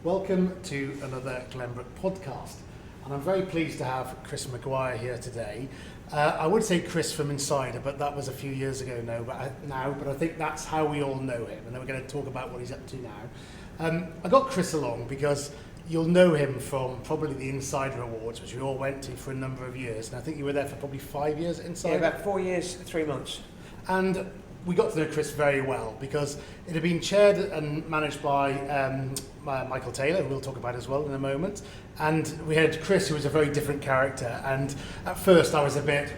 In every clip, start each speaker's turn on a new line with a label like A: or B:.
A: Welcome to another Glenbrook Podcast, and I'm very pleased to have Chris Maguire here today. I would say Chris from Insider, but that was a few years ago now, but I think that's how we all know him, and then we're going to talk about what he's up to now. I got Chris along because you'll know him from probably the Insider Awards, which we all went to for a number of years, and I think you were there for probably 5 years at Insider.
B: Yeah, about 4 years, 3 months.
A: And we got to know Chris very well because it had been chaired and managed by Michael Taylor, who we'll talk about as well in a moment. And we had Chris, who was a very different character. And at first I was a bit,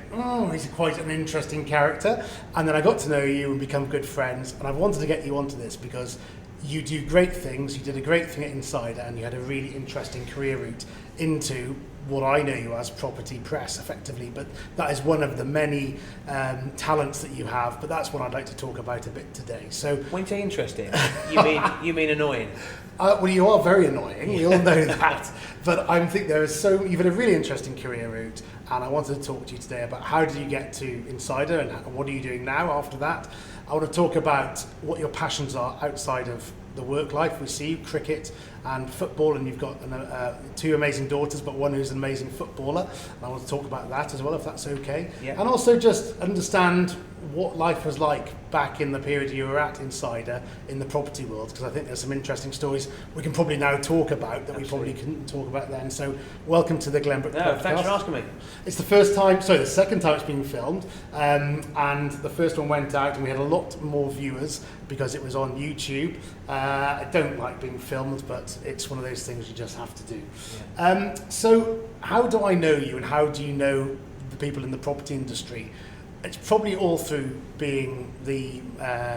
A: he's quite an interesting character. And then I got to know you and become good friends. And I wanted to get you onto this because you do great things. You did a great thing at Insider, and you had a really interesting career route into what I know you as property press, effectively, but that is one of the many talents that you have. But that's what I'd like to talk about a bit today. So,
B: when you say interesting, you mean annoying?
A: Well, you are very annoying. We all know that. But I think you've had a really interesting career route, and I wanted to talk to you today about how did you get to Insider and what are you doing now after that. I want to talk about what your passions are outside of the work life. We see cricket and football, and you've got two amazing daughters, but one who's an amazing footballer. And I want to talk about that as well, if that's okay.
B: Yeah.
A: And also just understand what life was like back in the period you were at Insider in the property world, because I think there's some interesting stories we can probably now talk about that
B: Absolutely.
A: we probably couldn't talk about then. So welcome to the Glenbrook Podcast.
B: Thanks for asking me.
A: It's the second time it's been filmed, and the first one went out and we had a lot more viewers because it was on YouTube. I don't like being filmed, but it's one of those things you just have to do.
B: Yeah.
A: So how do I know you, and how do you know the people in the property industry? It's probably all through being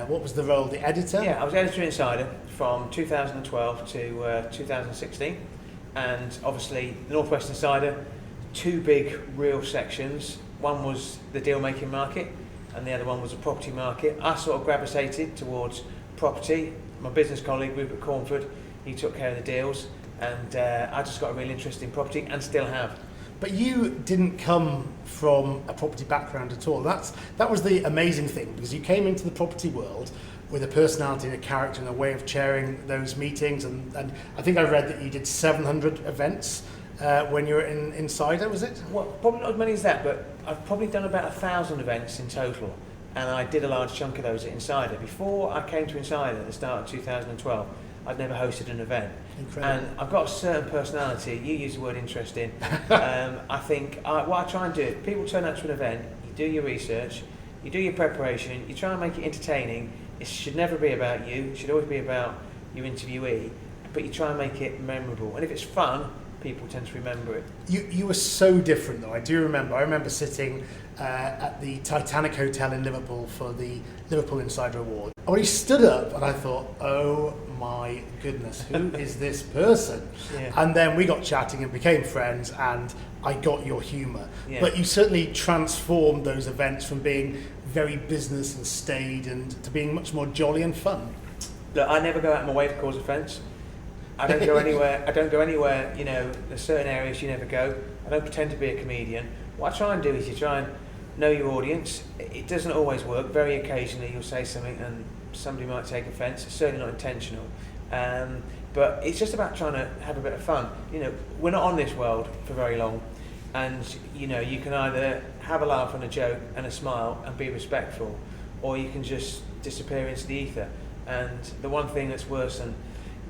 A: what was the role, the editor?
B: Yeah, I was editor Insider from 2012 to 2016, and obviously the Northwest Insider, two big real sections. One was the deal-making market, and the other one was the property market. I sort of gravitated towards property. My business colleague, Rupert Cornford, he took care of the deals, and I just got a real interest in property and still have.
A: But you didn't come from a property background at all. That was the amazing thing, because you came into the property world with a personality and a character and a way of chairing those meetings. And I think I read that you did 700 events when you were in Insider, was it?
B: Well, probably not as many as that, but I've probably done about 1,000 events in total. And I did a large chunk of those at Insider. Before I came to Insider at the start of 2012, I'd never hosted an event.
A: Incredible.
B: And I've got a certain personality. You use the word interesting. I think what I try and do, people turn up to an event, you do your research, you do your preparation, you try and make it entertaining. It should never be about you. It should always be about your interviewee. But you try and make it memorable. And if it's fun, people tend to remember it.
A: You were so different, though. I remember sitting at the Titanic Hotel in Liverpool for the Liverpool Insider Award. And when he stood up, and I thought, oh my goodness, who is this person?
B: Yeah.
A: And then we got chatting and became friends, and I got your humour.
B: Yeah.
A: But you certainly transformed those events from being very business and staid and to being much more jolly and fun.
B: Look, I never go out of my way to cause offence. I don't go anywhere, there's certain areas you never go. I don't pretend to be a comedian. What I try and do is you try and know your audience. It doesn't always work. Very occasionally you'll say something and somebody might take offence. It's certainly not intentional. But it's just about trying to have a bit of fun. We're not on this world for very long. And, you can either have a laugh and a joke and a smile and be respectful, or you can just disappear into the ether. And the one thing that's worse than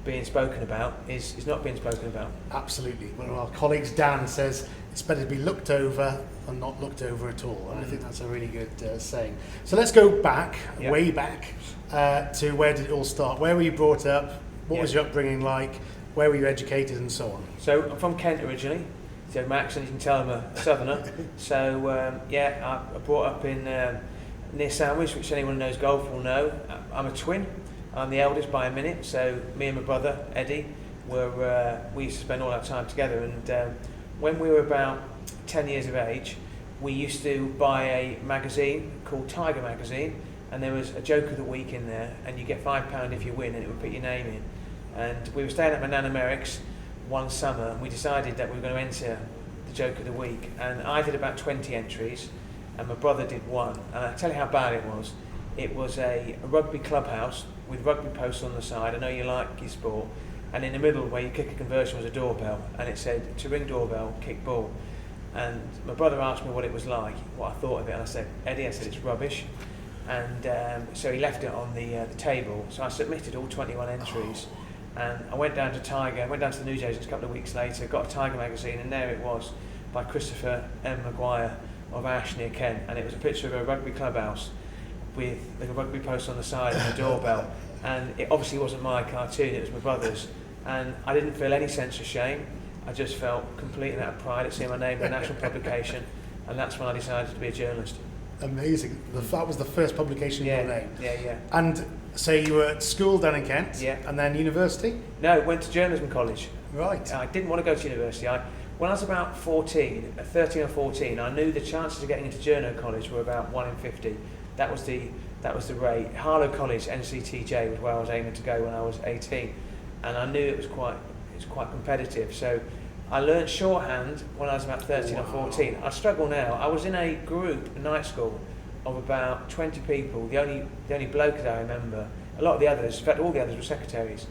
B: being spoken about is not being spoken about.
A: Absolutely. One of our colleagues, Dan, says it's better to be looked over than not looked over at all. And I think that's a really good saying. So let's go back, way back, to where did it all start? Where were you brought up? What was your upbringing like? Where were you educated and so on?
B: So I'm from Kent originally. So my accent, you can tell I'm a southerner. So I brought up in near Sandwich, which anyone who knows golf will know. I'm a twin. I'm the eldest by a minute, so me and my brother, Eddie, we used to spend all our time together. And when we were about 10 years of age, we used to buy a magazine called Tiger Magazine, and there was a joke of the week in there, and you get £5 if you win, and it would put your name in. And we were staying at my Nana Merrick's one summer, and we decided that we were going to enter the joke of the week. And I did about 20 entries, and my brother did one. And I'll tell you how bad it was. It was a rugby clubhouse with rugby posts on the side. I know you like your sport. and in the middle where you kick a conversion was a doorbell, and it said to ring doorbell, kick ball. And my brother asked me what it was like, what I thought of it, and I said, Eddie, I said it's rubbish. And so he left it on the table, so I submitted all 21 entries. And I went down to the newsagents a couple of weeks later, got a Tiger magazine, and there it was by Christopher Maguire of Ash near Kent, and it was a picture of a rugby clubhouse with like a rugby post on the side and a doorbell. And it obviously wasn't my cartoon, it was my brother's. And I didn't feel any sense of shame. I just felt complete and utter pride at seeing my name in a national publication, and that's when I decided to be a journalist.
A: Amazing. That was the first publication in your name.
B: Yeah.
A: And so you were at school down in Kent, and then university?
B: No, went to journalism college.
A: Right.
B: I didn't want to go to university. When I was about 13 or 14, I knew the chances of getting into journal college were about 1 in 50. That was the rate. Harlow College, NCTJ, was where I was aiming to go when I was 18, and I knew it was quite competitive. So I learned shorthand when I was about 13 or 14. I struggle now. I was in a group, a night school, of about 20 people. The only bloke that I remember. A lot of the others, in fact, all the others were secretaries.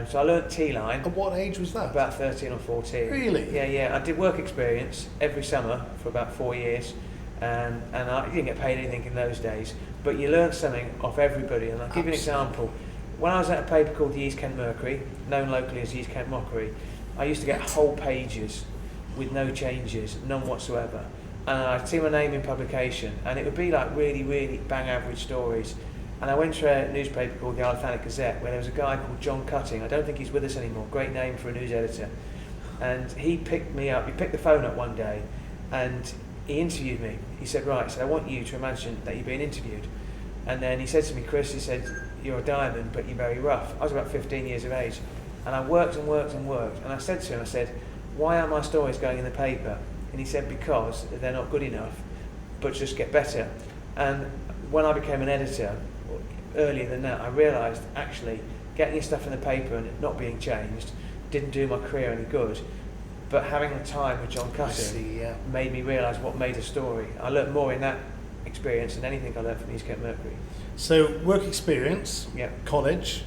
B: So I learnt T-line.
A: At what age was that?
B: About 13 or 14.
A: Really?
B: Yeah. I did work experience every summer for about 4 years, and I didn't get paid anything in those days. But you learnt something off everybody. And I'll give you an example. When I was at a paper called the East Kent Mercury, known locally as the East Kent Mockery, I used to get whole pages with no changes, none whatsoever. And I'd see my name in publication, and it would be like really, really bang average stories. And I went to a newspaper called the Isle of Thanet Gazette, where there was a guy called John Cutting. I don't think he's with us anymore. Great name for a news editor. And he picked me up. He picked the phone up one day, and he interviewed me. He said, right, so I want you to imagine that you're being interviewed. And then he said to me, Chris, he said, you're a diamond, but you're very rough. I was about 15 years of age. And I worked. And I said to him, why are my stories going in the paper? And he said, because they're not good enough, but just get better. And when I became an editor, earlier than that, I realised actually getting your stuff in the paper and it not being changed didn't do my career any good. But having the time with John Cutting made me realise what made a story. I learnt more in that experience than anything I learnt from East Kent Mercury.
A: So work experience, college,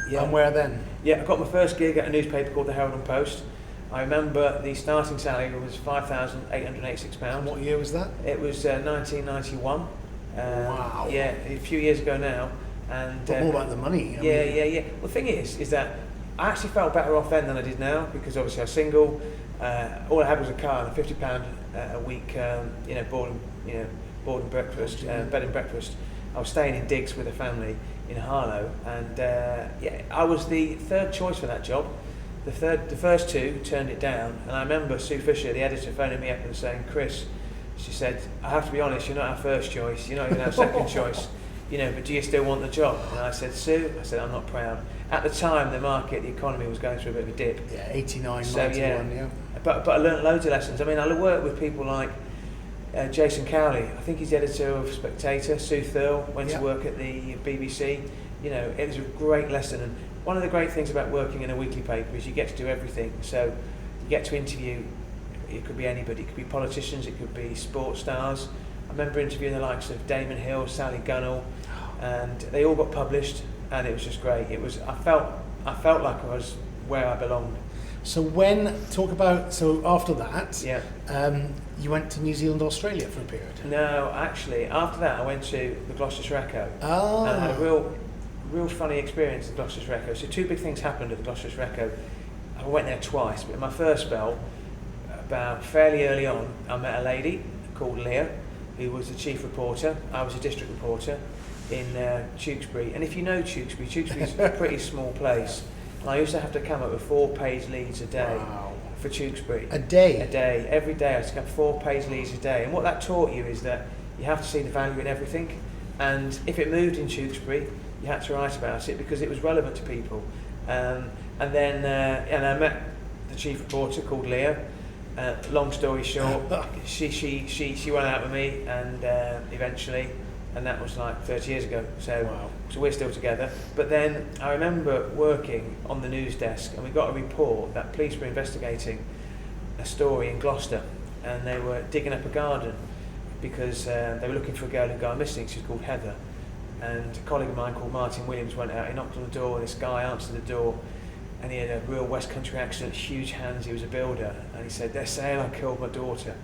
A: and where then? Yeah,
B: I got my first gig at a newspaper called the Herald and Post. I remember the starting salary was £5,886.
A: And what year was that?
B: It was 1991.
A: Wow.
B: Yeah, a few years ago now. And
A: but more about the money.
B: Yeah. Well, the thing is that I actually felt better off then than I did now, because obviously I was single. All I had was a car and a £50 a week, board and breakfast, bed and breakfast. I was staying in digs with a family in Harlow, and I was the third choice for that job. The first two turned it down, and I remember Sue Fisher, the editor, phoning me up and saying, Chris, she said, I have to be honest, you're not our first choice, you're not even our second choice, but do you still want the job? And I said, Sue, I'm not proud. At the time, the market, the economy was going through a bit of a dip.
A: Yeah, 89, so, 91,
B: But I learnt loads of lessons. I mean, I worked with people like Jason Cowley, I think he's the editor of Spectator. Sue Thurl went to work at the BBC. It was a great lesson. And one of the great things about working in a weekly paper is you get to do everything. So you get to interview, it could be anybody, it could be politicians, it could be sports stars. I remember interviewing the likes of Damon Hill, Sally Gunnell, and they all got published, and it was just great. I felt like I was where I belonged.
A: So after that, you went to New Zealand, Australia for a period?
B: No, actually, after that I went to the Gloucestershire Echo.
A: Oh.
B: And I had a real funny experience at the Gloucestershire Echo. So two big things happened at the Gloucestershire Echo. I went there twice, but in my first spell, about fairly early on, I met a lady called Leah, who was the chief reporter. I was a district reporter in Tewkesbury. And if you know Tewkesbury is a pretty small place. And I used to have to come up with 4-page leads a day.
A: Wow.
B: For Tewkesbury.
A: A day?
B: A day. Every day I used to have 4-page leads a day. And what that taught you is that you have to see the value in everything. And if it moved in Tewkesbury, you had to write about it because it was relevant to people. And then I met the chief reporter called Leah. Long story short, she went out with me, and eventually, and that was like 30 years ago. So we're still together. But then I remember working on the news desk, and we got a report that police were investigating a story in Gloucester, and they were digging up a garden because they were looking for a girl who'd gone missing. She was called Heather. And a colleague of mine called Martin Williams went out. He knocked on the door, and this guy answered the door, and he had a real West Country accent, huge hands. He was a builder, and he said, "They're saying I killed my daughter.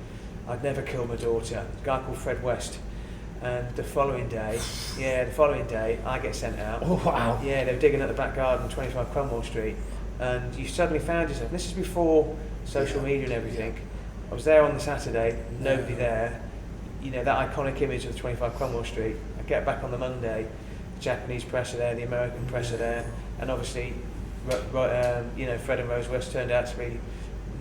B: I'd never killed my daughter." A guy called Fred West. And the following day, I get sent out.
A: Oh, wow.
B: Yeah, they were digging at the back garden, 25 Cromwell Street, and you suddenly found yourself. This is before social media and everything. I was there on the Saturday, nobody there. You know, that iconic image of 25 Cromwell Street. I get back on the Monday, the Japanese press are there, the American press are there, and obviously, Fred and Rose West turned out to be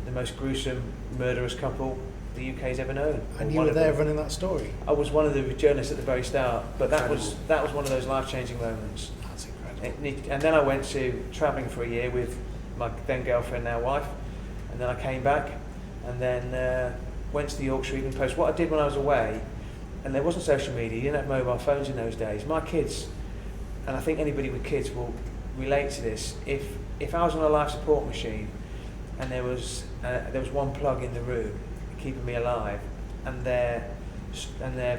B: the most gruesome, murderous couple the UK's ever known.
A: And you were there running that story?
B: I was one of the journalists at the very start, but that was one of those life-changing moments.
A: That's incredible.
B: And then I went to travelling for a year with my then girlfriend, now wife, and then I came back, and then went to the Yorkshire Evening Post. What I did when I was away, and there wasn't social media, you didn't have mobile phones in those days. My kids, and I think anybody with kids will relate to this, if I was on a life support machine and there was one plug in the room keeping me alive, and their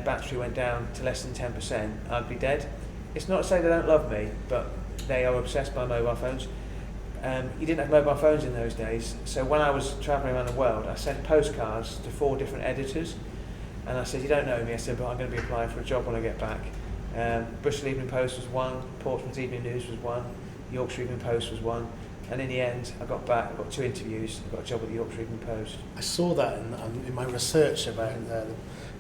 B: battery went down to less than 10%, I'd be dead. It's not to say they don't love me, but they are obsessed by mobile phones. You didn't have mobile phones in those days, so when I was travelling around the world, I sent postcards to 4 different editors, and I said, "You don't know me," I said, "but I'm going to be applying for a job when I get back." Bristol Evening Post was one, Portsmouth Evening News was one, Yorkshire Evening Post was one. And in the end, I got back, I got 2 interviews, I got a job at the Yorkshire Evening Post.
A: I saw that in my research about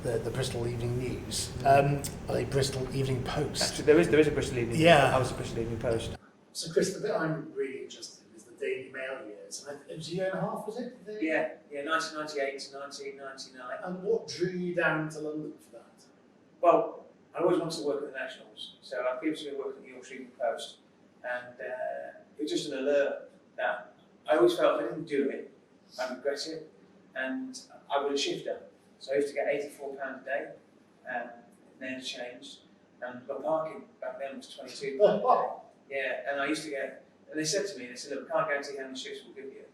A: the Bristol Evening News, the Bristol Evening Post.
B: Actually, there is a Bristol Evening News. I was a Bristol Evening Post.
A: So Chris, the bit I'm really interested in is the Daily Mail years. And it was a year and a half, was it?
B: Yeah, 1998 to 1999.
A: And what drew you down to London for that?
B: Well, I always wanted to work at the Nationals, so I previously worked at the Yorkshire Evening Post, and it was just an alert that I always felt if I didn't do it, I'd regret it, and I was a shifter, so I used to get £84 a day, and then it changed, and my parking back then was £22 a day. Yeah, and I used to get, and they said to me, "Look, we can't guarantee how many shifts we'll give you,"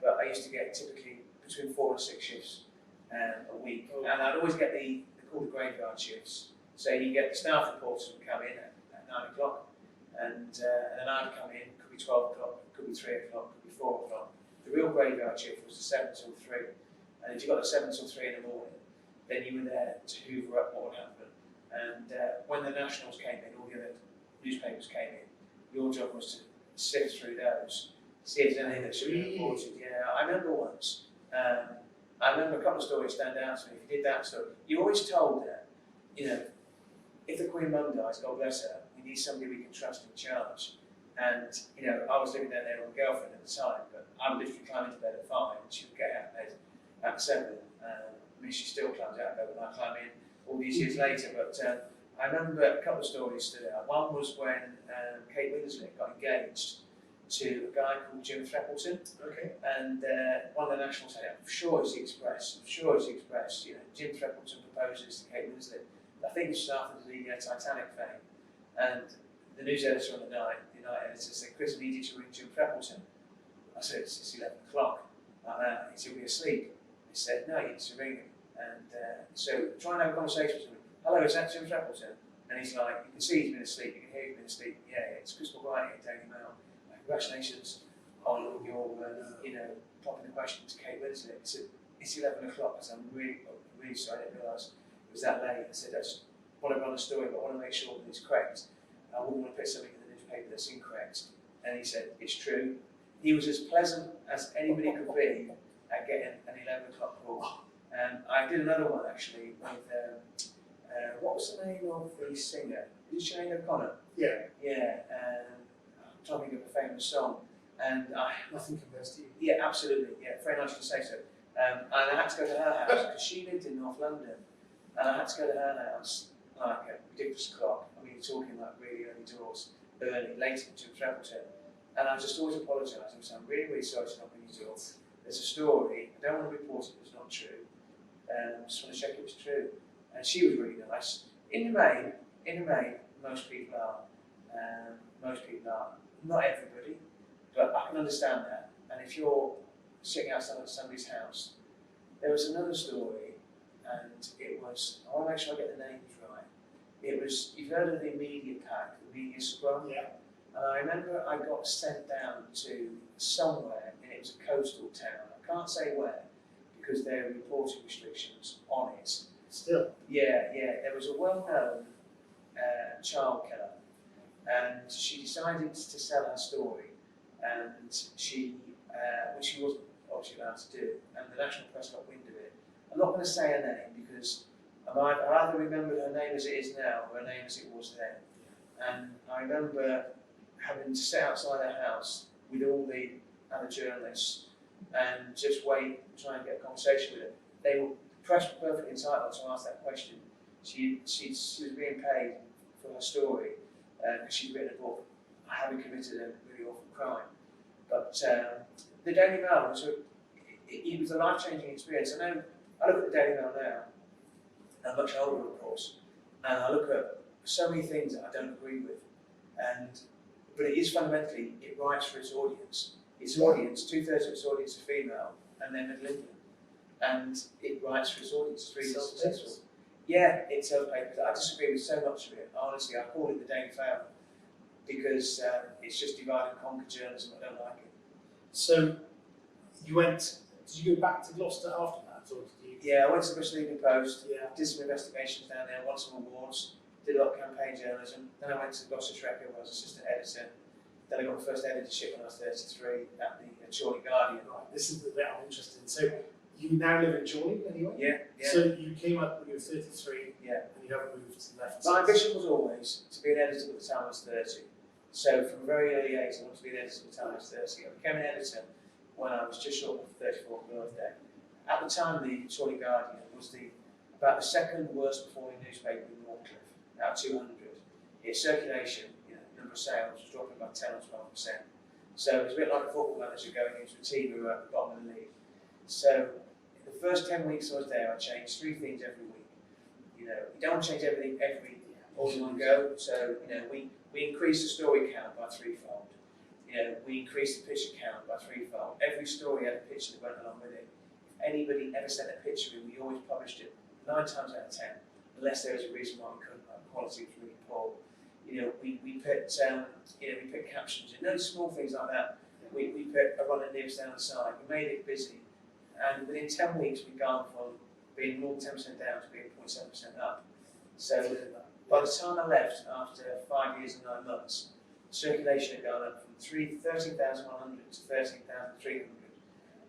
B: but I used to get typically between 4 and 6 shifts a week, and I'd always get they're called the graveyard shifts. So you get the staff reporters would come in at 9 o'clock, and then I'd come in, could be 12 o'clock, could be 3 o'clock, could be 4 o'clock. The real graveyard shift was the 7 till 3, and if you got the 7 till 3 in the morning, then you were there to hoover up what would happen. And when the Nationals came in, all the other newspapers came in, your job was to sift through those, see if there's anything that should be reported. Yeah, I remember once, I remember a couple of stories stand out to me. If you did that story, you're always told that, if the Queen Mum dies, God bless her, we need somebody we can trust in charge. And, I was living down there with my girlfriend at the time, but I would literally climb into bed at 5 and she would get out of bed at 7. She still climbs out of bed when I climb in all these years later. But I remember a couple of stories stood out. One was when Kate Winslet got engaged to a guy called Jim Threppleton. Okay. And one of the Nationals said, I'm sure it's the Express. Jim Threppleton proposes to Kate Winslet. I think it was after the Titanic fame. And the news editor on the night editor said, "Chris, I need you to ring Jim Threppleton." I said, "It's 11 o'clock. Like that. He said, "He'll be asleep." He said, "No, you need to ring him." And so try and have a conversation with him. "Hello, is that Jim Threppleton?" And he's like, you can see he's been asleep, you can hear he's been asleep. "Yeah, it's Chris Maguire here, Daily Mail. Congratulations on your popping the question to Kate Winslet." He said, "It's 11 o'clock. I said, I'm really sorry, I didn't realise it was that late." I said, "I just want to run a story, but I want to make sure that it's correct. I wouldn't want to put something in the newspaper that's incorrect." And he said, "It's true." He was as pleasant as anybody could be at getting an 11 o'clock call. I did another one actually with, what was the name of the singer? Is it Sinead O'Connor? Yeah. Yeah, I'm trying to think of a famous song. And Nothing Compares to You. Yeah, absolutely, yeah, very nice to say so. And I had to go to her house because she lived in North London. And I had to go to her house like at ridiculous o'clock. I mean, you're talking like really early doors, late into Threppleton. And I just always apologise. I was, "I'm really, really sorry to not bring you to. There's a story, I don't want to report it if it's not true. I just want to check it was true." And she was really nice. In the main, most people are. Not everybody, but I can understand that. And if you're sitting outside of somebody's house, there was another story, and it was, I want to make sure I get the names right. It was, you've heard of the Media Pack, the Media Scrum? Yeah. And I remember I got sent down to somewhere, and it was a coastal town. I can't say where, because there were reporting restrictions on it.
A: Still?
B: Yeah. There was a well-known child killer, and she decided to sell her story, and which she wasn't obviously allowed to do, and the national press got wind of it. I'm not going to say her name because I either remembered her name as it is now or her name as it was then. And I remember having to sit outside her house with all the other journalists and just wait, try and get a conversation with her. The press were perfectly entitled to ask that question. She was being paid for her story because she'd written a book, having committed a really awful crime. But the Daily Mail it was a life-changing experience. I look at the Daily Mail now, I'm much older of course, and I look at so many things that I don't agree with, but it is fundamentally, it writes for its audience. Its audience, 2/3 of its audience are female, and they're Middle England, and it writes for its audience. It's really successful. Yeah, it sells papers. I disagree with so much of it. Honestly, I call it the Daily Fail because it's just divide and conquer journalism. I don't like it.
A: So did you go back to Gloucester after that? Or did you...
B: Yeah, I went to the Bristol Evening Post,
A: Yeah.
B: did some investigations down there, won some awards, did a lot of campaign journalism. Then I went to the Gloucester Record where I was assistant editor. Then I got my first editorship when I was 33 at the Chorley Guardian.
A: Right, this is the bit I'm interested in. So you now live in Chorley anyway?
B: Yeah.
A: So you came up when you were 33
B: Yeah.
A: and you haven't moved left.
B: My ambition was always to be an editor at the time I was 30. So from a very early age, I wanted to be an editor at the time I was 30. I became an editor when I was just short of my 34th birthday. At the time, the Chorley Guardian was about the second worst performing newspaper in Northcliffe, out of 200. Its circulation, number of sales was dropping by 10 or 12%. So it was a bit like a football manager going into a team who were at the bottom of the league. So in the first 10 weeks I was there, I changed 3 things every week. You don't want to change everything all in one go. So we increased the story count by 3-fold. We increased the picture count by 3-fold. Every story had a picture that went along with it. If anybody ever sent a picture in, we always published it 9 times out of 10, unless there was a reason why we couldn't. Our quality was really poor. We put captions in, small things like that. We put a runner nearest down the side. We made it busy, and within 10 weeks we'd gone from being more than 10% down to being 0.7% up. So by the time I left, after 5 years and 9 months, circulation had gone up from 13,100 to 13,300.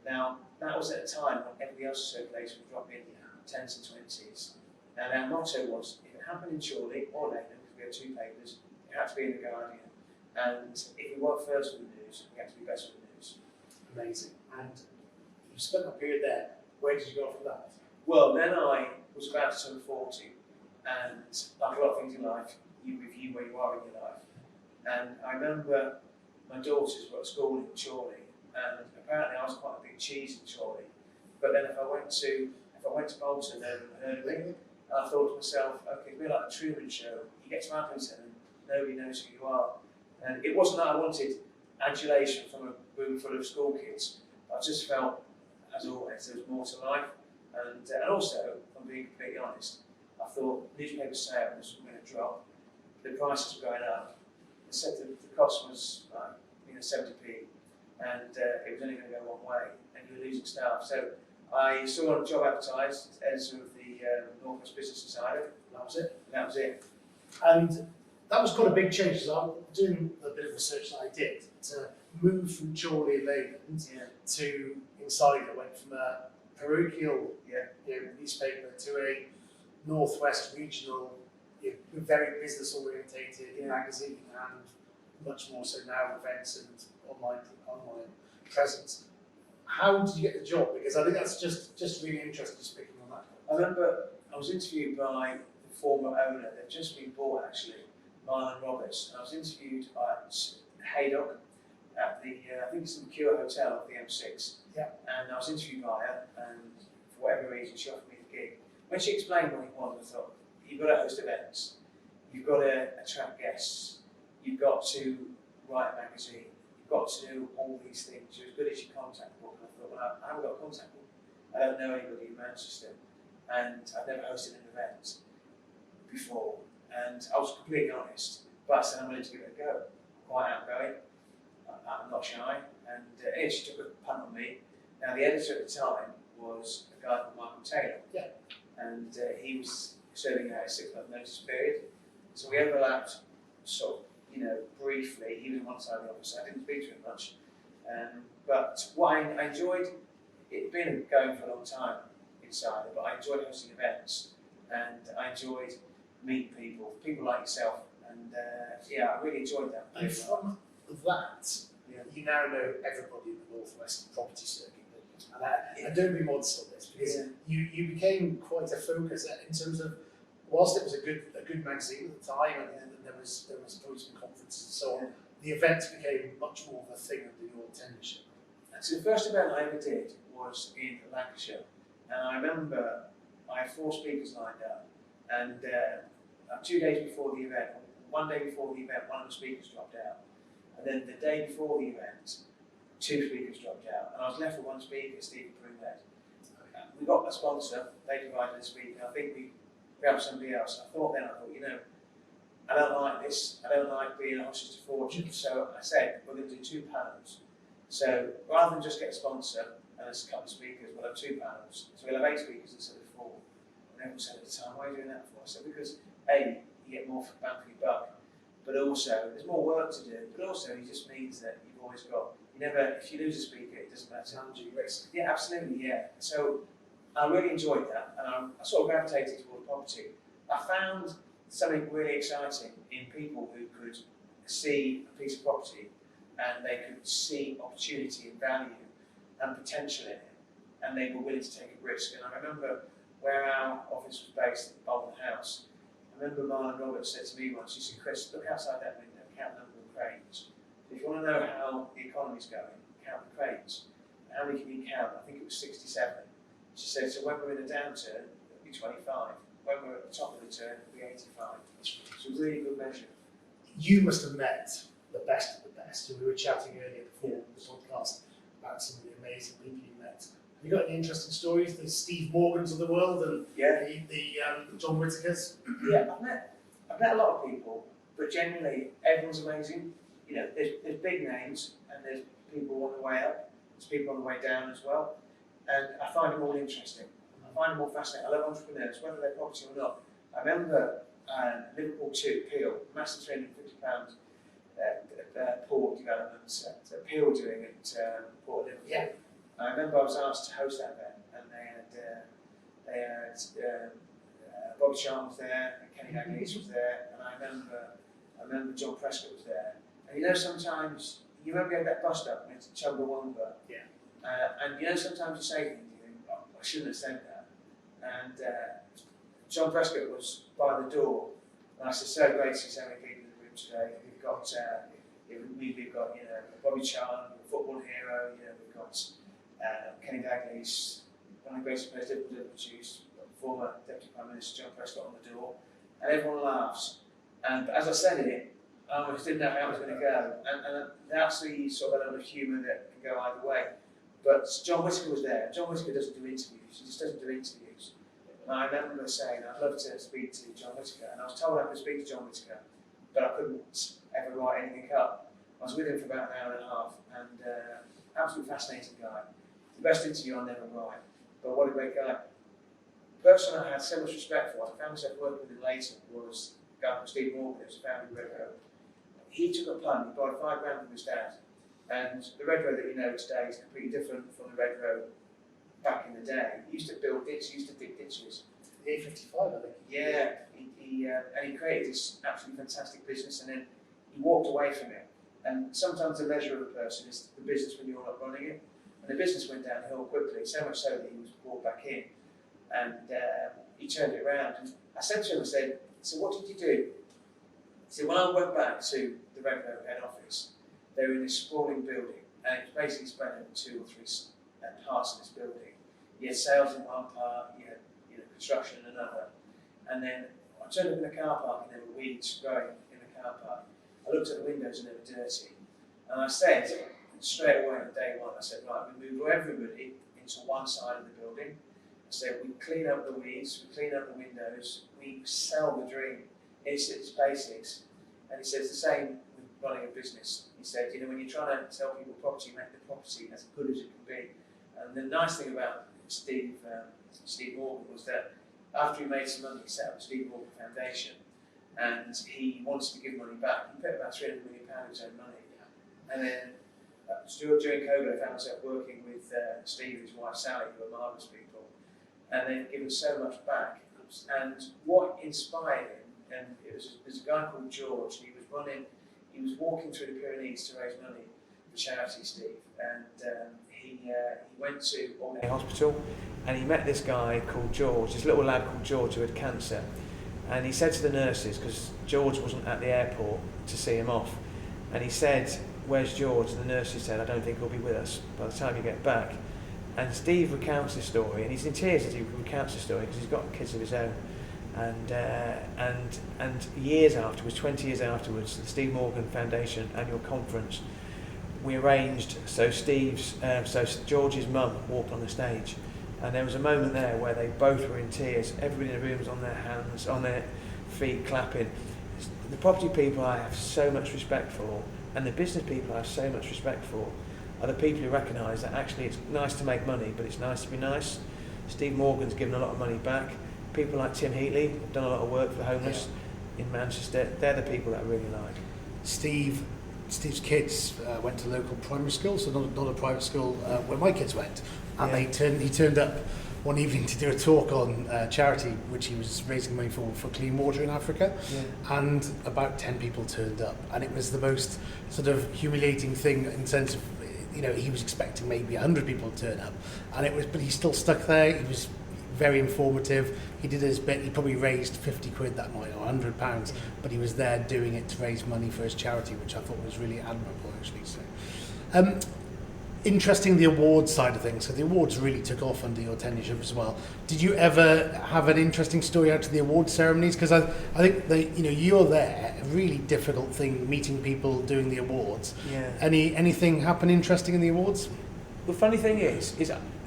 B: Now, that was at a time when everybody else's circulation was dropping 10s and 20s. And our motto was, if it happened in Chorley or Leyland, because we had 2 papers, it had to be in the Guardian. And if we weren't first with the news, we had to be best with the news.
A: Amazing. And you spent that period there. Where did you go from that?
B: Well, then I was about to turn 40, and like a lot of things in life, you review where you are in your life. And I remember my daughters were at school in Chorley, and apparently I was quite a big cheese in Chorley. But then if I went to Bolton, they would have heard of me. And I thought to myself, okay, it's a bit like the Truman Show. You get to Appleton and nobody knows who you are. And it wasn't that I wanted adulation from a room full of school kids. I just felt, as always, there was more to life. And also, if I'm being completely honest, I thought newspaper sales were going to drop, the prices were going up. The cost was 70p, and it was only going to go one way, and you were losing staff. So I saw a job advertised as editor of the North West Business Insider.
A: That was it.
B: That was it.
A: And that was quite a big change. So I'm doing a bit of research that I did to move from Chorley and Leyland to Insider. Went from a parochial newspaper to a northwest regional, very business orientated magazine, and much more so now events and online presence. How did you get the job? Because I think that's just really interesting, just picking on that.
B: I remember I was interviewed by the former owner. They've just been bought actually, Marlon Roberts. I was interviewed at Haydock at the I think it's the Cure Hotel of the M6.
A: Yeah.
B: And I was interviewed by her, and for whatever reason she offered me the gig. When she explained what it was, I thought, you've got to host events, you've got to attract guests, you've got to write a magazine, you've got to do all these things. You're as good as your contact book. And I thought, well, I haven't got a contact book. I don't know anybody in Manchester, and I've never hosted an event before. And I was completely honest, but I said I'm willing to give it a go. quite outgoing. I'm not shy, and anyway, she took a punt on me. Now the editor at the time was a guy called Michael Taylor, and he was serving out a 6-month notice period, so we overlapped sort of, briefly. He was on one side of the office, I didn't speak to him much, but what I enjoyed, it'd been going for a long time inside, but I enjoyed hosting events, and I enjoyed meeting people like yourself, and I really enjoyed that.
A: And from that, you now know everybody in the Northwest property circuit. And don't be modest on this, because you became quite a focus in terms of, whilst it was a good magazine at the time, and there was probably some conferences and so on, the events became much more of a thing under your tenureship.
B: So the first event I ever did was in Lancashire, and I remember I had 4 speakers lined up, and 2 days before the event, one day before the event, one of the speakers dropped out, and then the day before the event, 2 speakers dropped out, and I was left with 1 speaker, Stephen Pruitt. We got a sponsor, they provided a speaker, I think we grabbed somebody else. I thought, I don't like this, I don't like being a hostage to fortune, so I said, we're going to do 2 panels. So rather than just get a sponsor and there's a couple of speakers, we'll have 2 panels. So we'll have 8 speakers instead of 4. And everyone said at the time, why are you doing that for? I said, because A, you get more bang for your buck, but also there's more work to do, but also it just means that you've always got, if you lose a speaker, it doesn't matter.
A: Managing risk.
B: Yeah, absolutely, yeah. So I really enjoyed that, and I sort of gravitated toward property. I found something really exciting in people who could see a piece of property and they could see opportunity and value and potential in it, and they were willing to take a risk. And I remember where our office was based at Bolton House, I remember Marlon Roberts said to me once, he said, Chris, look outside that window, count the number of cranes. If you want to know how the economy's going, count the cranes. How many can you count? I think it was 67. She said, so when we're in a downturn, it'll be 25. When we're at the top of the turn, it'll be 85. So a really good measure.
A: You must have met the best of the best. And we were chatting earlier before the podcast about some of the amazing people you met. Have you got any interesting stories? The Steve Morgans of the world and the John Whittakers?
B: Yeah, I've met a lot of people, but generally everyone's amazing. There's big names and there's people on the way up, there's people on the way down as well, and I find them all interesting. I find them all fascinating. I love entrepreneurs, whether they're property or not. I remember Liverpool 2, Peel, massive £350 port development at Peel doing it at Port of Liverpool.
A: Yeah.
B: I remember I was asked to host that event, and they had Bobby Charm was there, and Kenny Dalglish was there, and I remember John Prescott was there. And sometimes you remember going that bus stop and it's Chumbawamba.
A: Yeah.
B: And sometimes you say things, you think, oh, I shouldn't have said that. And John Prescott was by the door, and I said, so great to see so many people in the room today. We've got Bobby Charm, a football hero. We've got Kenny Dalglish, one of the greatest players ever produced, former Deputy Prime Minister John Prescott on the door, and everyone laughs. And as I said it, I almost didn't know how it was going to go, and that's the sort of element of humour that can go either way. But John Whittaker was there. John Whittaker doesn't do interviews, he just doesn't do interviews. And I remember saying, I'd love to speak to John Whittaker, and I was told I could speak to John Whittaker, but I couldn't ever write anything up. I was with him for about an hour and a half, and absolutely fascinating guy. The best interview I'll never write, but what a great guy. The person I had so much respect for, I found myself working with him later, was a guy called Steve Morgan, who's a founder of Red Road. He took a punt, he borrowed £5 from his dad, and the Red Road that you know today is completely different from the Red Road back in the day. He used to build ditches, he used to dig ditches.
A: The A55, I think.
B: Yeah, and he created this absolutely fantastic business, and then he walked away from it. And sometimes the measure of a person is the business when you're not running it. And the business went downhill quickly, so much so that he was brought back in. And he turned it around. And I said to him, I said, so what did you do? He said, when I went back to the Red Road head office, they were in this sprawling building, and it was basically spread over 2 or 3 parts of this building. You had sales in one part, you had construction in another. And then I turned up in the car park and there were weeds growing in the car park. I looked at the windows and they were dirty. And I said, straight away on day one, I said, right, we move everybody into one side of the building. I said, we clean up the weeds, we clean up the windows, we sell the dream. It's basics. And he says the same running a business. He said, when you're trying to sell people property, make the property as good as it can be. And the nice thing about Steve Morgan was that after he made some money, he set up the Steve Morgan Foundation, and he wanted to give money back. He put about £300 million of his own money. And then during COVID, I found myself working with Steve and his wife Sally, who are marvellous people, and they've given so much back. And what inspired him, and there's a guy called George, he was walking through the Pyrenees to raise money for charity, Steve, and he went to a hospital, and he met this guy called George, this little lad called George who had cancer, and he said to the nurses, because George wasn't at the airport to see him off, and he said, "Where's George?" And the nurses said, "I don't think he'll be with us by the time you get back." And Steve recounts the story, and he's in tears as he recounts the story because he's got kids of his own. And years afterwards, 20 years afterwards, the Steve Morgan Foundation annual conference, we arranged so George's mum walked on the stage, and there was a moment there where they both were in tears. Everybody in the room was on their hands, on their feet, clapping. The property people I have so much respect for, and the business people I have so much respect for, are the people who recognise that actually it's nice to make money, but it's nice to be nice. Steve Morgan's given a lot of money back. People like Tim Heatley have done a lot of work for the homeless in Manchester. They're the people that I really like.
A: Steve's kids went to local primary school, so not a private school where my kids went. And he turned up one evening to do a talk on charity, which he was raising money for clean water in Africa. Yeah. And about 10 people turned up. And it was the most sort of humiliating thing in the sense of, he was expecting maybe 100 people to turn up. But he still stuck there. He was very informative. He did his bit. He probably raised 50 quid that night or £100, but he was there doing it to raise money for his charity, which I thought was really admirable, actually. So, interesting, the awards side of things. So the awards really took off under your tenureship as well. Did you ever have an interesting story out to the award ceremonies? Because I think that you're there, a really difficult thing, meeting people, doing the awards.
B: Yeah.
A: Anything happen interesting in the awards?
B: The funny thing is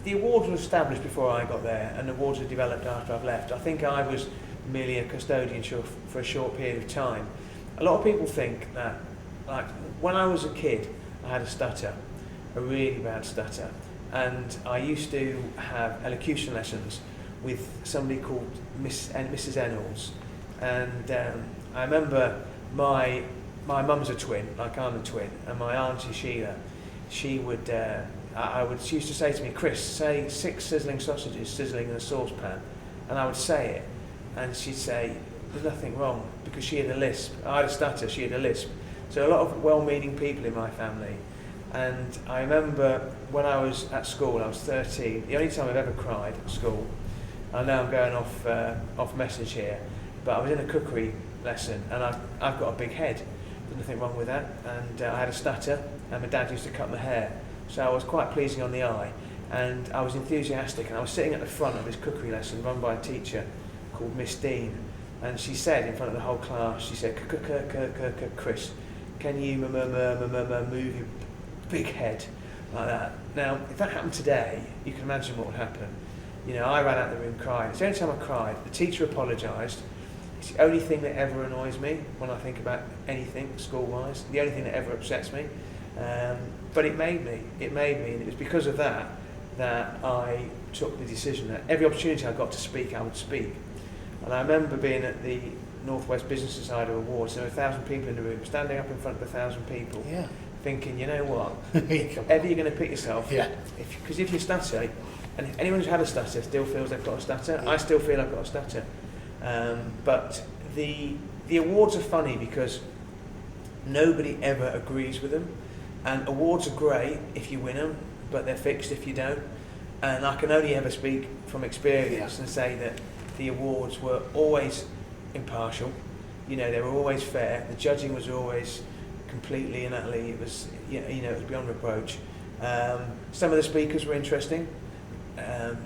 B: the awards were established before I got there, and the awards were developed after I've left. I think I was merely a custodian for a short period of time. A lot of people think that, like, when I was a kid, I had a stutter, a really bad stutter, and I used to have elocution lessons with somebody called Mrs. Ennals, and I remember my mum's a twin, like I'm a twin, and my auntie Sheila, she used to say to me, "Chris, say 6 sizzling sausages sizzling in a saucepan," and I would say it, and she'd say, "There's nothing wrong," because she had a lisp. I had a stutter, she had a lisp. So a lot of well-meaning people in my family. And I remember when I was at school, I was 13, the only time I've ever cried at school. I know I'm going off message here, but I was in a cookery lesson, and I've got a big head. There's nothing wrong with that. And I had a stutter, and my dad used to cut my hair. So I was quite pleasing on the eye, and I was enthusiastic, and I was sitting at the front of this cookery lesson run by a teacher called Miss Dean, and she said in front of the whole class, she said, "Chris, can you move your big head like that?" Now, if that happened today, you can imagine what would happen. I ran out of the room crying. It's the only time I cried. The teacher apologised. It's the only thing that ever annoys me when I think about anything school-wise, the only thing that ever upsets me. But it made me, and it was because of that I took the decision that every opportunity I got to speak, I would speak. And I remember being at the Northwest Business Society Awards, there were 1,000 people in the room, standing up in front of 1,000 people, thinking, you know what, if ever you're going to pick yourself, because if you stutter, and anyone who's had a stutter still feels they've got a stutter, I still feel I've got a stutter. But the awards are funny because nobody ever agrees with them. And awards are great if you win them, but they're fixed if you don't. And I can only ever speak from experience and say that the awards were always impartial. They were always fair. The judging was always completely and utterly, it was beyond reproach. Some of the speakers were interesting.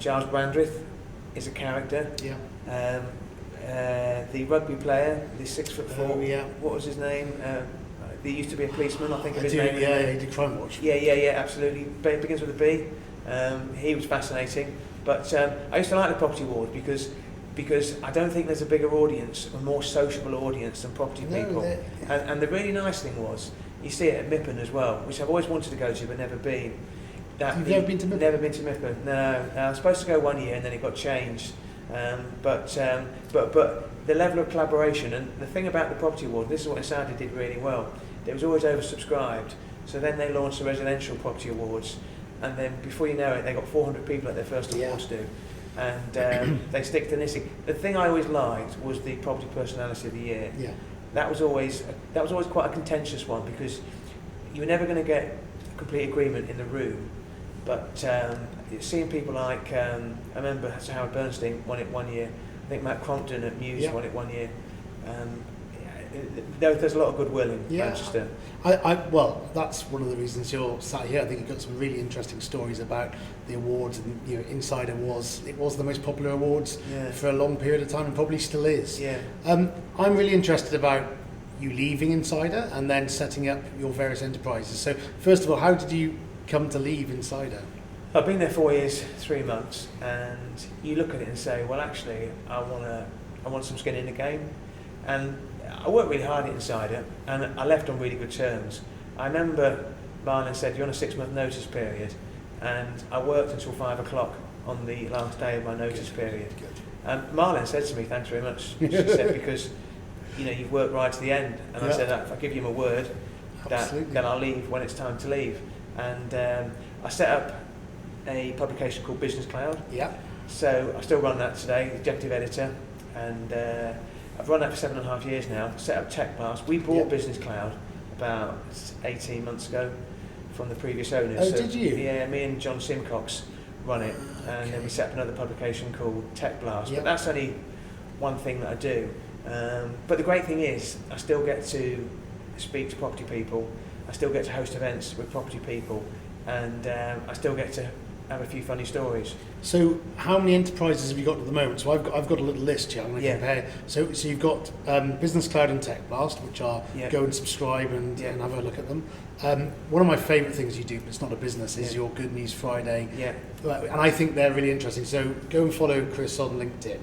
B: Giles Brandreth is a character. The rugby player, the 6'4", what was his name? There used to be a policeman, I think of his name.
A: He did Crime Watch.
B: Yeah, absolutely. It begins with a B. He was fascinating. But I used to like the property award because because I don't think there's a bigger audience, a more sociable audience than property people. And the really nice thing was, you see it at Mippen as well, which I've always wanted to go to but never been.
A: You've never been to Mippen?
B: Never been to Mippen, no. I was supposed to go one year and then it got changed. But the level of collaboration, and the thing about the Property Award, this is what Insida did really well, it was always oversubscribed. So then they launched the Residential Property Awards, and then before you know it, they got 400 people at their first awards do. And they stick to knitting. The thing I always liked was the Property Personality of the Year.
A: Yeah.
B: That was always quite a contentious one, because you were never going to get complete agreement in the room. But seeing people like, I remember Howard Bernstein won it one year. I think Matt Crompton at Muse won it one year. There's a lot of goodwill in Manchester.
A: Well, that's one of the reasons you're sat here. I think you've got some really interesting stories about the awards, and Insida was the most popular awards for a long period of time, and probably still is.
B: Yeah.
A: I'm really interested about you leaving Insida and then setting up your various enterprises. So first of all, how did you come to leave Insida?
B: I've been there 4 years, 3 months, and you look at it and say, well, actually, I want some skin in the game. And I worked really hard at Insida, and I left on really good terms. I remember Marlon said, you're on a 6-month notice period, and I worked until 5 o'clock on the last day of my notice period. And Marlon said to me, thanks very much, she said, because you've worked right to the end. And I said, if I give you my word, then I'll leave when it's time to leave. And I set up a publication called Business Cloud. Yeah. So I still run that today, executive editor, and I've run that for 7.5 years now. Set up Tech Blast. We bought Business Cloud about 18 months ago from the previous owners.
A: Oh, did you?
B: Yeah, me and John Simcox run it, and then we set up another publication called Tech Blast. But that's only one thing that I do. But the great thing is, I still get to speak to property people. I still get to host events with property people, and I still get to have a few funny stories.
A: So how many enterprises have you got at the moment? So I've got a little list here. I'm going to compare. So you've got Business Cloud and Tech Blast, which are go and subscribe and have a look at them. One of my favourite things you do, but it's not a business, is your Good News Friday. Yeah. And I think they're really interesting. So go and follow Chris on LinkedIn,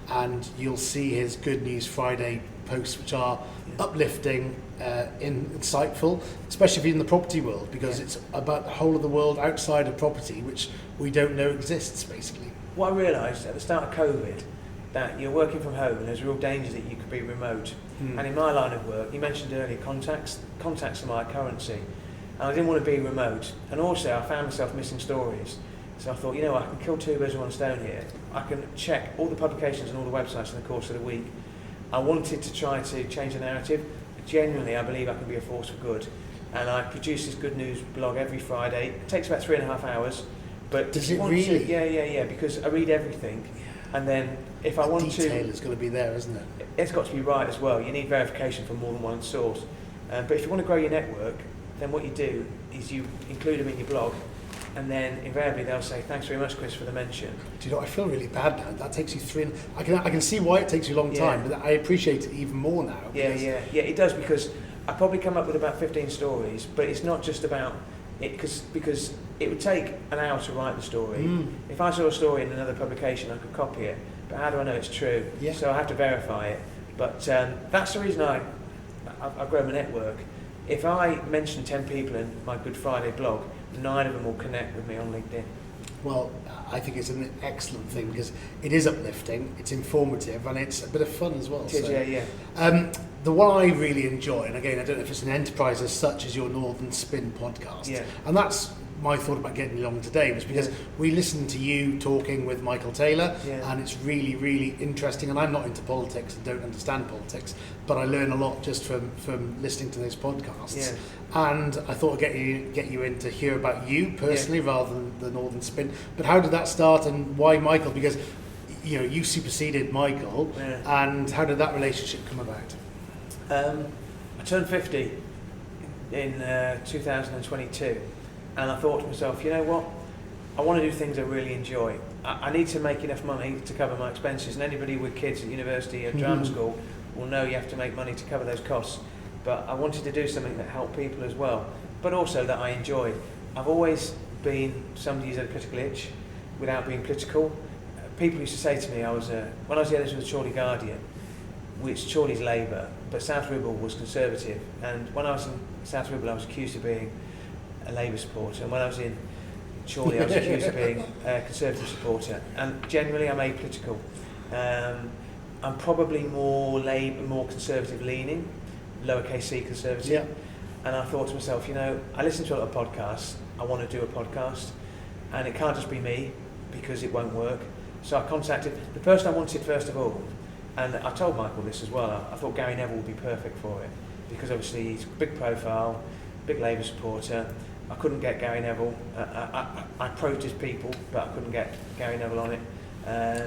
A: and you'll see his Good News Friday posts, which are uplifting, insightful, especially in the property world, because it's about the whole of the world outside of property, which we don't know exists, basically.
B: What I realised at the start of COVID, that you're working from home and there's a real danger that you could be remote. And in my line of work, you mentioned earlier contacts are my currency, and I didn't want to be remote. And also I found myself missing stories. So I thought, I can kill 2 birds with one stone here. I can check all the publications and all the websites in the course of the week. I wanted to try to change the narrative. Genuinely, I believe I can be a force for good. And I produce this good news blog every Friday. It takes about 3.5 hours. But
A: does it really?
B: Yeah, because I read everything. And then if I want to...
A: detail is going to be there, isn't it?
B: It's got to be right as well. You need verification from more than one source. But if you want to grow your network, then what you do is you include them in your blog, and then invariably they'll say, thanks very much, Chris, for the mention.
A: Do you know, I feel really bad now. That takes you 3... I can see why it takes you a long time, but I appreciate it even more now.
B: Yeah, it does, because I probably come up with about 15 stories, but it's not just about it, because it would take an hour to write the story. If I saw a story in another publication, I could copy it, but how do I know it's true? So I have to verify it. But that's the reason I've grown my network. If I mention 10 people in my Good Friday blog, 9 of them will connect with me on LinkedIn.
A: Well, I think it's an excellent thing, because it is uplifting, it's informative, and it's a bit of fun as well.
B: It is,
A: the one I really enjoy, and again, I don't know if it's an enterprise as such as your Northern Spin podcast, and that's my thought about getting along today, was because we listened to you talking with Michael Taylor, and it's really, really interesting. And I'm not into politics and don't understand politics, but I learn a lot just from listening to those podcasts. And I thought I'd get you in to hear about you personally rather than the Northern Spin. But how did that start, and why Michael? Because you superseded Michael, and how did that relationship come about?
B: I turned 50 in 2022. And I thought to myself, you know what? I want to do things I really enjoy. I need to make enough money to cover my expenses. And anybody with kids at university or drama school will know you have to make money to cover those costs. But I wanted to do something that helped people as well, but also that I enjoyed. I've always been somebody who's had a political itch without being political, people used to say to me, when I was the editor of the Chorley Guardian, which Chorley's Labour, but South Ribble was Conservative, and when I was in South Ribble I was accused of being a Labour supporter, and when I was in Chorley I was accused of being a Conservative supporter, and generally I'm apolitical. I'm probably more Labour, more Conservative leaning, lowercase c Conservative.
A: Yeah. And
B: I thought to myself, I listen to a lot of podcasts, I want to do a podcast, and it can't just be me, because it won't work. So I contacted the person I wanted first of all, and I told Michael this as well. I thought Gary Neville would be perfect for it, because obviously he's a big profile, big Labour supporter. I couldn't get Gary Neville. I approached his people, but I couldn't get Gary Neville on it.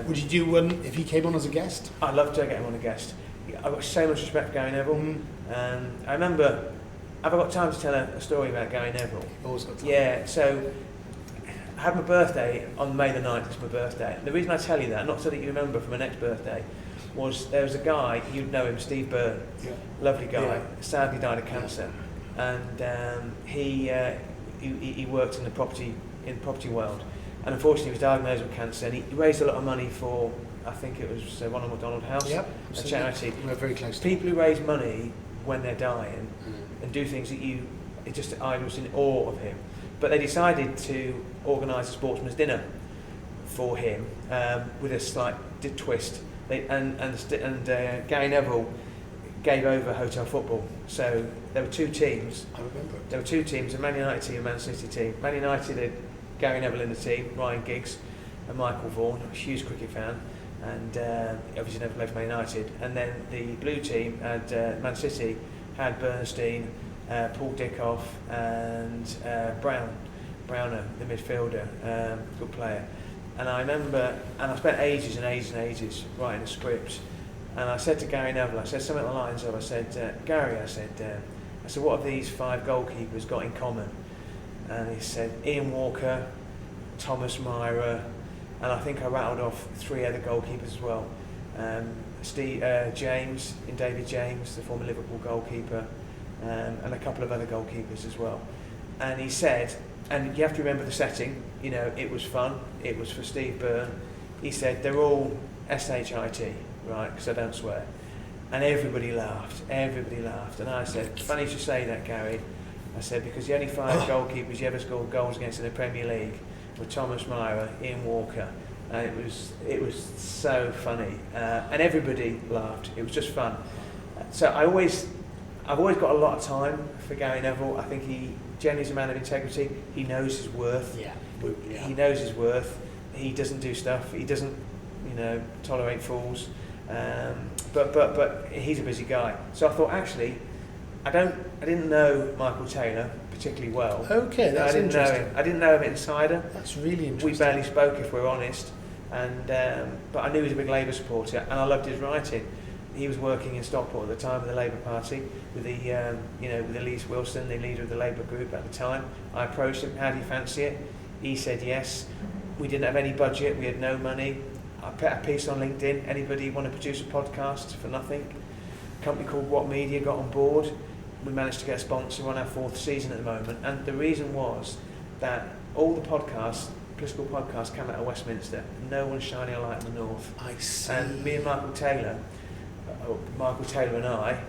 A: Would you do if he came on as a guest?
B: I'd love to get him on a guest. I've got so much respect for Gary Neville. I remember, have I got time to tell a story about Gary Neville?
A: You've always got time.
B: Yeah, so I had my birthday on May the 9th, it's my birthday. The reason I tell you that, not so that you remember for my next birthday, was there was a guy, you'd know him, Steve Byrne, lovely guy, sadly died of cancer. And he worked in the property world. And unfortunately he was diagnosed with cancer, and he raised a lot of money for, I think it was Ronald McDonald House, a charity.
A: We're very close to
B: people who raise money when they're dying and do things that I was in awe of him. But they decided to organise a sportsman's dinner for him with a slight twist. Gary Neville gave over hotel football. So there were two teams.
A: I remember.
B: There were two teams, a Man United team and a Man City team. Man United had Gary Neville in the team, Ryan Giggs and Michael Vaughan, a huge cricket fan, and obviously never played for Man United. And then the blue team had Man City had Bernstein, Paul Dickoff and Browner, the midfielder, good player. And I remember, and I spent ages and ages writing a script. And I said to Gary Neville, I said something along the lines of, I said, Gary, I said, what have these 5 goalkeepers got in common? And he said, Ian Walker, Thomas Myra, and I think I rattled off 3 other goalkeepers as well. David James, the former Liverpool goalkeeper, and a couple of other goalkeepers as well. And he said, and you have to remember the setting, it was fun, it was for Steve Byrne. He said, they're all S-H-I-T, right, because I don't swear. And everybody laughed. And I said, funny you should say that, Gary. I said, because the only 5 goalkeepers you ever scored goals against in the Premier League were Thomas Myra, Ian Walker. And it was so funny. And everybody laughed. It was just fun. So I've always got a lot of time for Gary Neville. I think he generally is a man of integrity. He knows his worth. He knows his worth. He doesn't do stuff. He doesn't, tolerate fools. But he's a busy guy. So I thought, actually, I didn't know Michael Taylor particularly well.
A: Okay, that's interesting.
B: I didn't know him insider.
A: That's really interesting.
B: We barely spoke, if we're honest. And but I knew he was a big Labour supporter, and I loved his writing. He was working in Stockport at the time with the Labour Party, with with Elise Wilson, the leader of the Labour group at the time. I approached him, how do you fancy it? He said yes. We didn't have any budget, we had no money. I put a piece on LinkedIn, anybody want to produce a podcast for nothing? A company called What Media got on board. We managed to get a sponsor. We're on our 4th season at the moment. And the reason was that all the podcasts, political podcasts, come out of Westminster. No one's shining a light on the north.
A: I see.
B: And me and Michael Taylor and I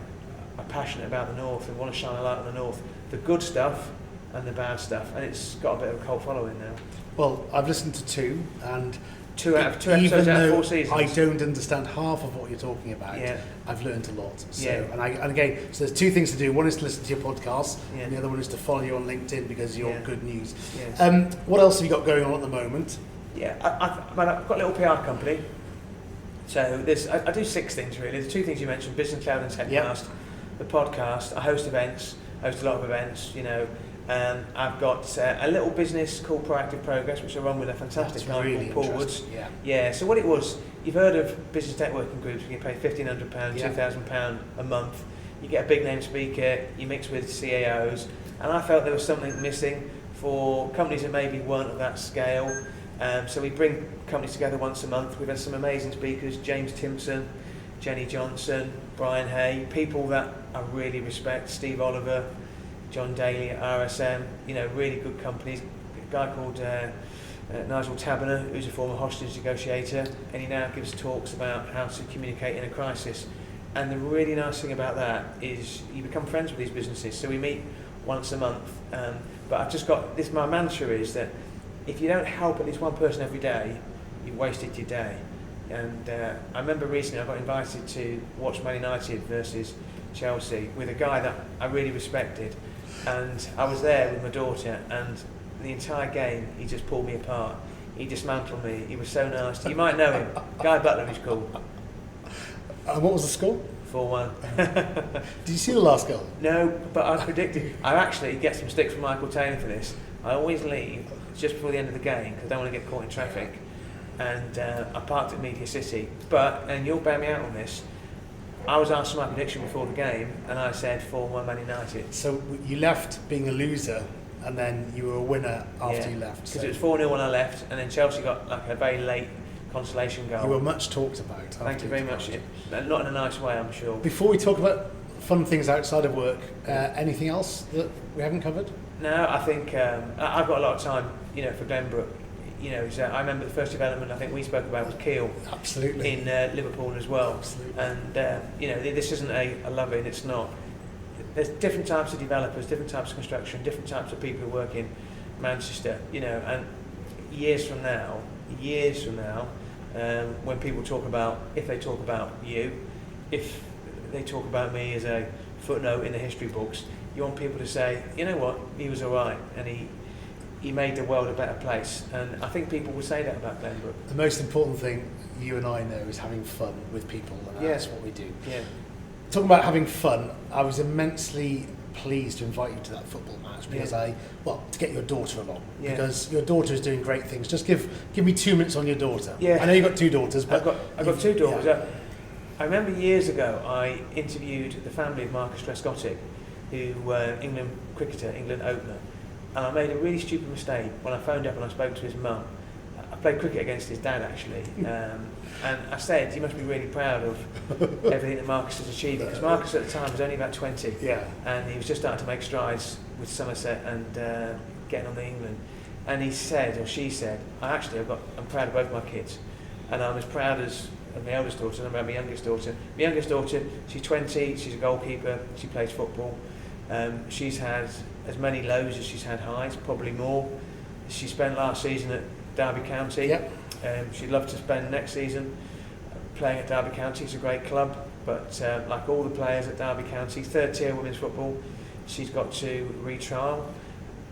B: are passionate about the north and want to shine a light on the north. The good stuff and the bad stuff. And it's got a bit of a cult following now.
A: Well, I've listened to 2, and
B: 2 episodes out of 4 seasons.
A: I don't understand half of what you're talking about.
B: Yeah.
A: I've learned a lot. So,
B: Yeah.
A: and again, so there's 2 things to do. One is to listen to your podcast,
B: Yeah.
A: and the other one is to follow you on LinkedIn because you're good news.
B: Yes.
A: What else have you got going on at the moment?
B: Yeah, I've got a little PR company. So I do 6 things really. The 2 things you mentioned, Business Cloud and Techcast, the podcast. I host events, host a lot of events, I've got a little business called Proactive Progress, which I run with a fantastic guy
A: really
B: called Paul Woods.
A: Yeah.
B: Yeah, so what it was, you've heard of business networking groups, you can pay £1,500,
A: Yeah.
B: £2,000 a month. You get a big name speaker, you mix with CAOs, and I felt there was something missing for companies that maybe weren't of that scale. So we bring companies together once a month. We've had some amazing speakers, James Timpson, Jenny Johnson, Brian Hay, people that I really respect, Steve Oliver, John Daly at RSM, really good companies. A guy called Nigel Taberner, who's a former hostage negotiator, and he now gives talks about how to communicate in a crisis. And the really nice thing about that is you become friends with these businesses. So we meet once a month. But I've just got this, my mantra is that if you don't help at least one person every day, you've wasted your day. And I remember recently I got invited to watch Man United versus Chelsea with a guy that I really respected. And I was there with my daughter, and the entire game he just pulled me apart. He dismantled me. He was so nasty. You might know him. Guy Butler, he's called.
A: And what was the score?
B: 4-1.
A: Did you see the last goal?
B: No, but I predicted. I actually get some stick from Michael Taylor for this. I always leave just before the end of the game because I don't want to get caught in traffic. And I parked at Media City. But, and you'll bear me out on this, I was asked for my prediction before the game, and I said 4-1 Man United.
A: So you left being a loser, and then you were a winner after you left.
B: Because it was 4-0 when I left, and then Chelsea got like a very late consolation goal.
A: You were much talked about.
B: Thank you very much. Not in a nice way, I'm sure.
A: Before we talk about fun things outside of work, anything else that we haven't covered?
B: No, I think I've got a lot of time, for Glenbrook. I remember the first development I think we spoke about was Kiel.
A: Absolutely.
B: In Liverpool as well.
A: Absolutely.
B: And this isn't a loving. It's not. There's different types of developers, different types of construction, different types of people who work in Manchester. And years from now, when people talk about, if they talk about you, if they talk about me as a footnote in the history books, you want people to say, you know what, he was all right, and he made the world a better place. And I think people will say that about Glenbrook.
A: The most important thing you and I know is having fun with people, and that's what we do.
B: Yeah.
A: Talking about having fun, I was immensely pleased to invite you to that football match because to get your daughter along, because your daughter is doing great things. Just give me 2 minutes on your daughter.
B: Yeah.
A: I know you've got 2 daughters, but
B: I've got 2 daughters.
A: Yeah.
B: I remember years ago I interviewed the family of Marcus Trescotty, who were England cricketer, England opener, and I made a really stupid mistake when I phoned up and I spoke to his mum. I played cricket against his dad actually, and I said he must be really proud of everything that Marcus has achieved, because Marcus at the time was only about 20, and he was just starting to make strides with Somerset and getting on the England. And he said, or she said, I'm proud of both my kids, and I'm as proud of my eldest daughter and about my youngest daughter. My youngest daughter, she's 20, she's a goalkeeper, she plays football. She's had as many lows as she's had highs, probably more. She spent last season at Derby County. She'd love to spend next season playing at Derby County. It's a great club, but like all the players at Derby County, 3rd tier women's football, she's got to retrial,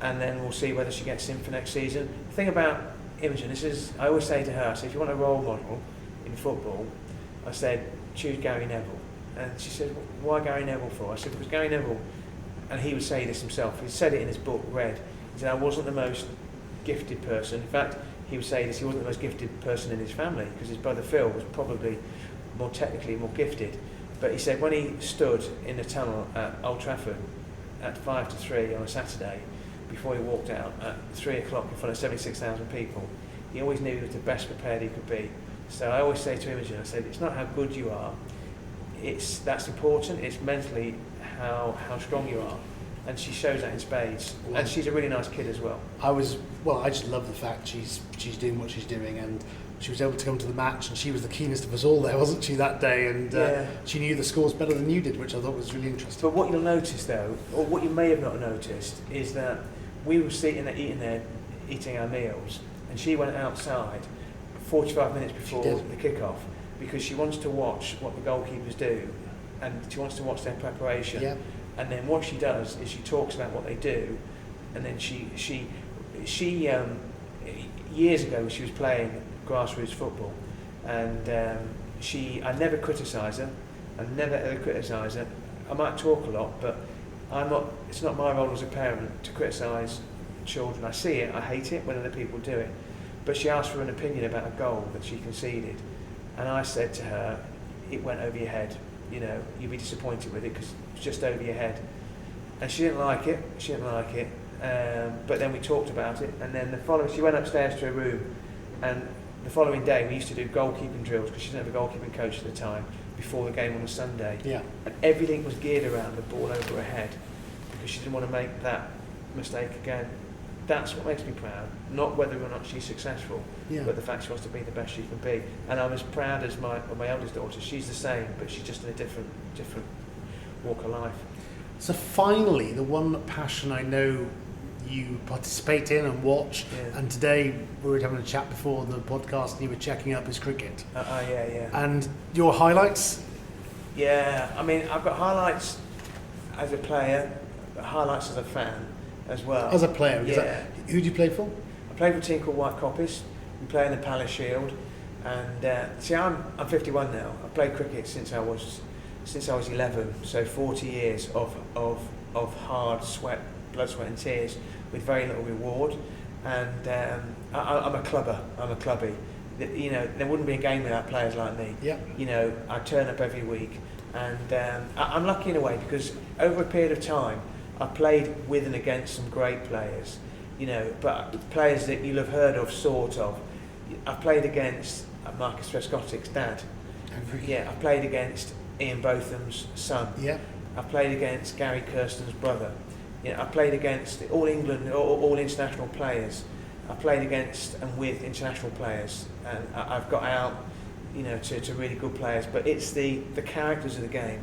B: and then we'll see whether she gets in for next season. The thing about Imogen, I always say to her, I said, if you want a role model in football, I said, choose Gary Neville. And she said, why Gary Neville for? I said, because Gary Neville, and he would say this himself, he said it in his book, Red, he said, I wasn't the most gifted person. In fact, he would say this, he wasn't the most gifted person in his family, because his brother Phil was probably more technically more gifted. But he said when he stood in the tunnel at Old Trafford at 5 to 3 on a Saturday, before he walked out at 3 o'clock in front of 76,000 people, he always knew he was the best prepared he could be. So I always say to Imogen, I said, it's not how good you are, that's important, it's mentally how strong you are. And she shows that in spades. Well, and she's a really nice kid as well. I
A: just love the fact she's doing what she's doing, and she was able to come to the match, and she was the keenest of us all there, wasn't she, that day? And she knew the scores better than you did, which I thought was really interesting.
B: But what you'll notice though, or what you may have not noticed, is that we were sitting there eating our meals, and she went outside 45 minutes before the kick-off, because she wants to watch what the goalkeepers do, and she wants to watch their preparation. Yeah. And then what she does is she talks about what they do, and then she years ago she was playing grassroots football, and I never criticise her, I never ever criticise her. I might talk a lot, but it's not my role as a parent to criticise children. I see it, I hate it when other people do it. But she asked for an opinion about a goal that she conceded, and I said to her, it went over your head. You'd be disappointed with it because it's just over your head. And she didn't like it. But then we talked about it, and then she went upstairs to her room, and the following day we used to do goalkeeping drills, because she didn't have a goalkeeping coach at the time, before the game on a Sunday. Yeah. And everything was geared around the ball over her head, because she didn't want to make that mistake again. that's what makes me proud. Not whether or not she's successful, but the fact she wants to be the best she can be. And I'm as proud as my eldest daughter. She's the same, but she's just in a different walk of life.
A: So finally, the one passion I know you participate in and watch, and today we were having a chat before the podcast and you were checking up is cricket.
B: Yeah.
A: And your highlights?
B: Yeah, I mean, I've got highlights as a player, but highlights as a fan as well.
A: As a player? Who do you play for?
B: I play for a team called White Copies. We play in the Palace Shield. And see, I'm 51 now. I played cricket since I was 11, so 40 years of hard sweat, blood, sweat and tears with very little reward. And I'm a clubber. I'm a clubby. You know, there wouldn't be a game without players like me.
A: Yeah.
B: You know, I turn up every week, and I'm lucky in a way because over a period of time, I played with and against some great players. You know, but players that you'll have heard of, sort of. I've played against Marcus Trescottic's dad. Yeah, I played against Ian Botham's son.
A: Yeah.
B: I played against Gary Kirsten's brother. You know, I played against all England, all international players. I played against and with international players, and I've got out, you know, to really good players. But it's the characters of the game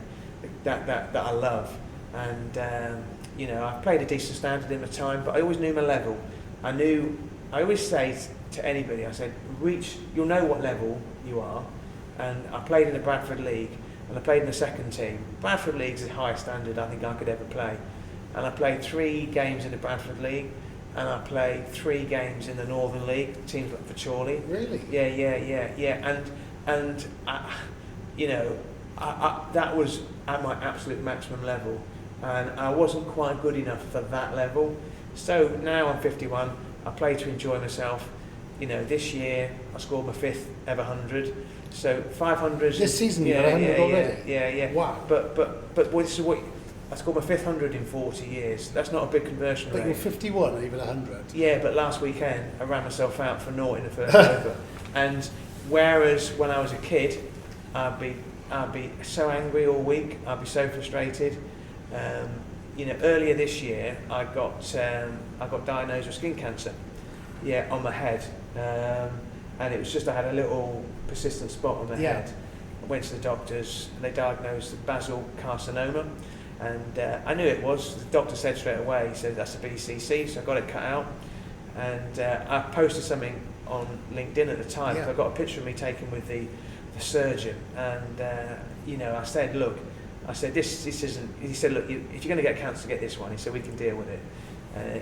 B: that I love, and you know, I've played a decent standard in my time, but I always knew my level. I always say to anybody, I said, you'll know what level you are. And I played in the Bradford League, and I played in the second team. Bradford League's the highest standard I think I could ever play. And I played 3 games in the Bradford League, and I played 3 games in the Northern League, teams like for Chorley.
A: Really?
B: Yeah. And you know, that was at my absolute maximum level, and I wasn't quite good enough for that level. So now I'm 51. I play to enjoy myself. You know, this year I scored my 5th ever 100. So 500s.
A: This season you got 100 already?
B: Yeah.
A: Wow.
B: But this is what I scored my 5th 100 in 40 years. That's not a big conversion rate.
A: But you're 51 and even 100.
B: Yeah, but last weekend I ran myself out for naught in the first over. And whereas when I was a kid, I'd be so angry all week. I'd be so frustrated. You know, earlier this year I got diagnosed with skin cancer. Yeah, on my head. And it was just I had a little persistent spot on my head. I went to the doctors and they diagnosed basal carcinoma, and I knew it was. The doctor said straight away, he said that's a BCC, so I got it cut out. And I posted something on LinkedIn at the time. I got a picture of me taken with the surgeon, and you know, I said, look, this isn't. He said, look, if you're going to get cancer, get this one. He said we can deal with it.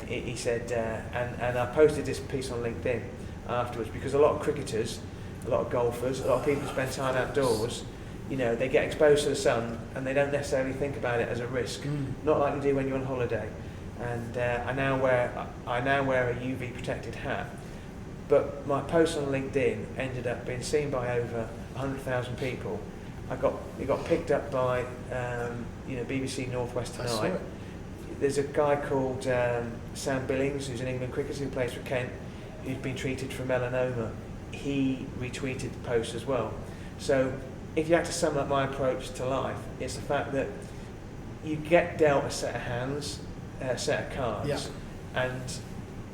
B: He said, and I posted this piece on LinkedIn afterwards because a lot of cricketers, a lot of golfers, a lot of people who spend time outdoors, you know, they get exposed to the sun and they don't necessarily think about it as a risk, not like you do when you're on holiday. And I now wear a UV protected hat, but my post on LinkedIn ended up being seen by over 100,000 people. It got picked up by you know, BBC Northwest Tonight. There's a guy called Sam Billings, who's an England cricketer who plays for Kent, who's been treated for melanoma. He retweeted the post as well. So if you had to sum up my approach to life, it's the fact that you get dealt a set of hands, a set of cards, and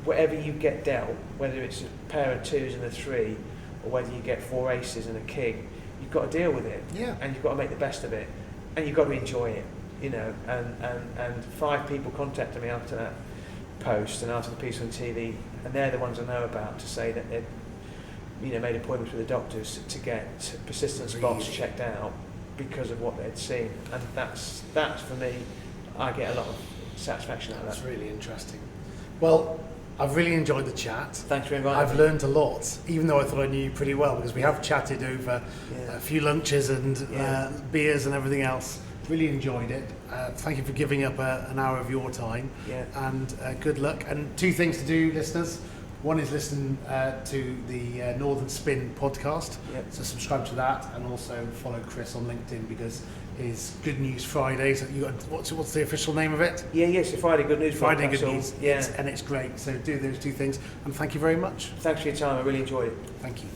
B: whatever you get dealt, whether it's a pair of 2s and a 3, or whether you get 4 aces and a king, you've got to deal with it, and you've got to make the best of it, and you've got to enjoy it. You know, and 5 people contacted me after that post and after the piece on TV, and they're the ones I know about, to say that they'd, you know, made appointments with the doctors to get persistent spots checked out because of what they'd seen, and that's for me. I get a lot of satisfaction out of that.
A: That's really interesting. Well, I've really enjoyed the chat.
B: Thanks for inviting me.
A: I've learned a lot, even though I thought I knew you pretty well, because we have chatted over a few lunches and beers and everything else. Really enjoyed it. Thank you for giving up an hour of your time, and good luck. And 2 things to do, listeners. One is listen to the Northern Spin podcast, so subscribe to that, and also follow Chris on LinkedIn because his Good News Fridays. You got what's the official name of it?
B: Yes, the Friday Good News.
A: Friday Good News. And it's great. So do those 2 things, and thank you very much.
B: Thanks for your time. I really enjoyed it.
A: Thank you.